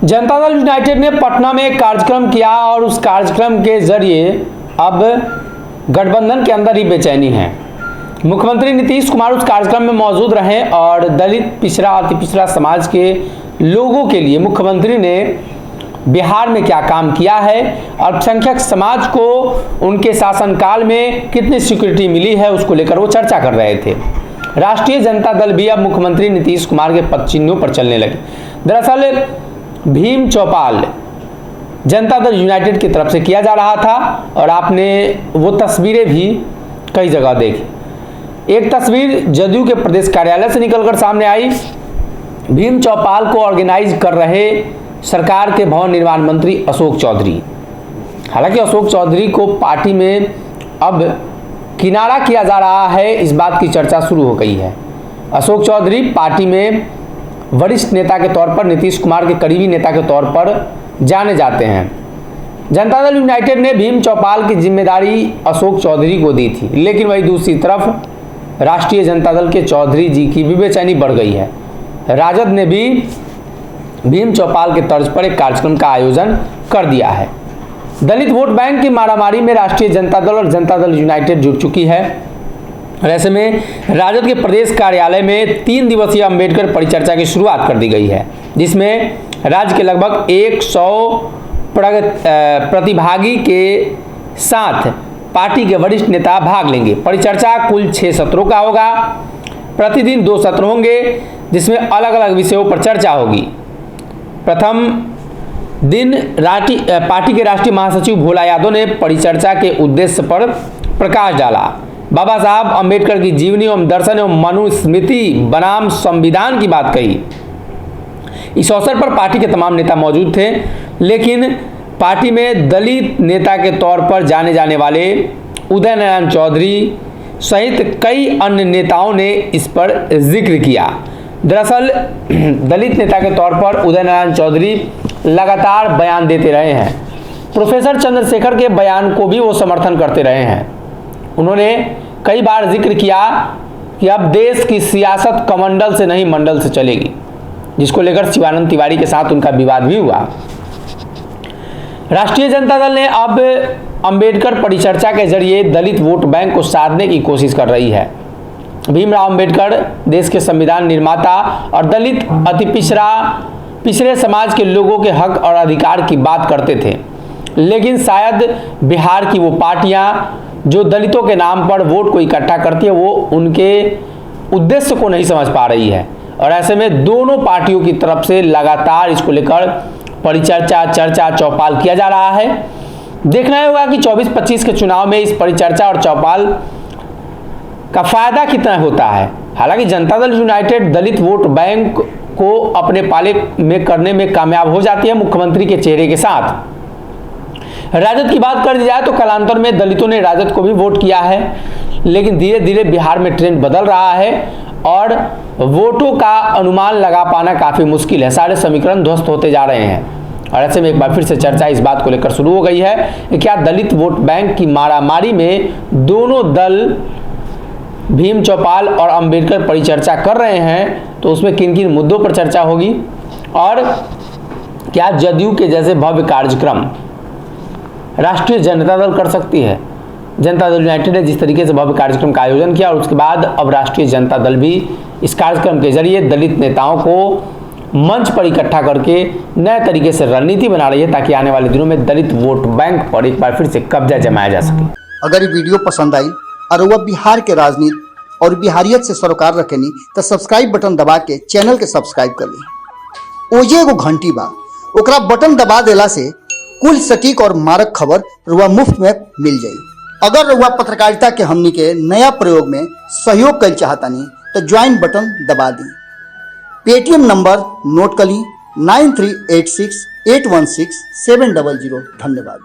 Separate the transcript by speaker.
Speaker 1: Janata Dal United ने पटना में एक कार्यक्रम किया और उस कार्यक्रम के जरिए अब गठबंधन के अंदर ही बेचैनी है। मुख्यमंत्री नीतीश कुमार उस कार्यक्रम में मौजूद रहे और दलित, पिछड़ा, अति पिछड़ा समाज के लोगों के लिए मुख्यमंत्री ने बिहार में क्या काम किया है, अल्पसंख्यक समाज को उनके शासनकाल में कितनी सिक्योरिटी मिली है, उसको लेकर वो चर्चा कर रहे थे। राष्ट्रीय जनता दल भी अब मुख्यमंत्री नीतीश कुमार के पद चिन्हों पर चलने लगे। दरअसल भीम चौपाल जनता दल यूनाइटेड की तरफ से किया जा रहा था और आपने वो तस्वीरें भी कई जगह देखी। एक तस्वीर जदयू के प्रदेश कार्यालय से निकलकर सामने आई। भीम चौपाल को ऑर्गेनाइज कर रहे सरकार के भवन निर्माण मंत्री अशोक चौधरी। हालांकि अशोक चौधरी को पार्टी में अब किनारा किया जा रहा है, इस बात की चर्चा शुरू हो गई है। अशोक चौधरी पार्टी में वरिष्ठ नेता के तौर पर, नीतीश कुमार के करीबी नेता के तौर पर जाने जाते हैं। जनता दल यूनाइटेड ने भीम चौपाल की जिम्मेदारी अशोक चौधरी को दी थी, लेकिन वही दूसरी तरफ राष्ट्रीय जनता दल के चौधरी जी की भी बेचैनी बढ़ गई है। राजद ने भी भीम चौपाल के तर्ज पर एक कार्यक्रम का आयोजन कर दिया है। दलित वोट बैंक की मारामारी में राष्ट्रीय जनता दल और जनता दल यूनाइटेड जुट चुकी है। ऐसे में राजद के प्रदेश कार्यालय में 3 दिवसीय अंबेडकर परिचर्चा की शुरुआत कर दी गई है, जिसमें राज्य के लगभग 100 प्रतिभागी के साथ पार्टी के वरिष्ठ नेता भाग लेंगे। परिचर्चा कुल 6 सत्रों का होगा। प्रतिदिन 2 सत्र होंगे, जिसमें अलग अलग विषयों पर चर्चा होगी। प्रथम दिन पार्टी के राष्ट्रीय महासचिव भोला यादव ने परिचर्चा के उद्देश्य पर प्रकाश डाला। बाबा साहब अंबेडकर की जीवनी एवं दर्शन एवं मनुस्मृति बनाम संविधान की बात कही। इस अवसर पर पार्टी के तमाम नेता मौजूद थे, लेकिन पार्टी में दलित नेता के तौर पर जाने जाने वाले उदय नारायण चौधरी सहित कई अन्य नेताओं ने इस पर जिक्र किया। दरअसल दलित नेता के तौर पर उदय नारायण चौधरी लगातार बयान देते रहे हैं। प्रोफेसर चंद्रशेखर के बयान को भी वो समर्थन करते रहे हैं। उन्होंने कई बार जिक्र किया कि अब देश की सियासत कमंडल से नहीं मंडल से चलेगी, जिसको लेकर शिवानंद तिवारी के साथ उनका विवाद भी हुआ। राष्ट्रीय जनता दल ने अब अंबेडकर परिचर्चा के जरिए दलित वोट बैंक को साधने की कोशिश कर रही है। भीमराव अंबेडकर देश के संविधान निर्माता और दलित, अति पिछड़े समाज के लोगों के हक और अधिकार की बात करते थे, लेकिन शायद बिहार की वो पार्टियां जो दलितों के नाम पर वोट को इकट्ठा करती है, वो उनके उद्देश्य को नहीं समझ पा रही है। और ऐसे में दोनों पार्टियों की तरफ से लगातार इसको लेकर परिचर्चा, चर्चा, चौपाल किया जा रहा है। देखना होगा कि 24-25 के चुनाव में इस परिचर्चा और चौपाल का फायदा कितना होता है। हालांकि जनता दल यूनाइटेड दलित वोट बैंक को अपने पाले में करने में कामयाब हो जाती है मुख्यमंत्री के चेहरे के साथ। राजद की बात कर दी जाए तो कालांतर में दलितों ने राजद को भी वोट किया है, लेकिन धीरे धीरे बिहार में ट्रेंड बदल रहा है और वोटों का अनुमान लगा पाना काफी मुश्किल है। सारे समीकरण ध्वस्त होते जा रहे हैं और ऐसे में एक बार फिर से चर्चा इस बात को लेकर शुरू हो गई है कि क्या दलित वोट बैंक की मारामारी में दोनों दल भीम चौपाल और अंबेडकर परिचर्चा कर रहे हैं, तो उसमें किन किन मुद्दों पर चर्चा होगी और क्या जदयू के जैसे भव्य कार्यक्रम राष्ट्रीय जनता दल कर सकती है। जनता दल यूनाइटेड ने जिस तरीके से भव्य कार्यक्रम का आयोजन किया और उसके बाद अब राष्ट्रीय जनता दल भी इस कार्यक्रम के जरिए दलित नेताओं को मंच पर इकट्ठा करके नए तरीके से रणनीति बना रही है, ताकि आने वाले दिनों में दलित वोट बैंक पर एक बार फिर से कब्जा जमाया जा सके।
Speaker 2: अगर ये वीडियो पसंद आई और वह बिहार के राजनीति और बिहारियत से सरोकार रखेनी तो सब्सक्राइब बटन दबा के चैनल के सब्सक्राइब कर ली। ओजे एगो घंटी बा, ओकरा बटन दबा देला से कुल सटीक और मारक खबर रुआ मुफ्त में मिल जाई। अगर रुआ पत्रकारिता के हमनी के नया प्रयोग में सहयोग कर चाहतानी तो ज्वाइन बटन दबा दी। पेटीएम नंबर नोट कर ली 9386816700। धन्यवाद।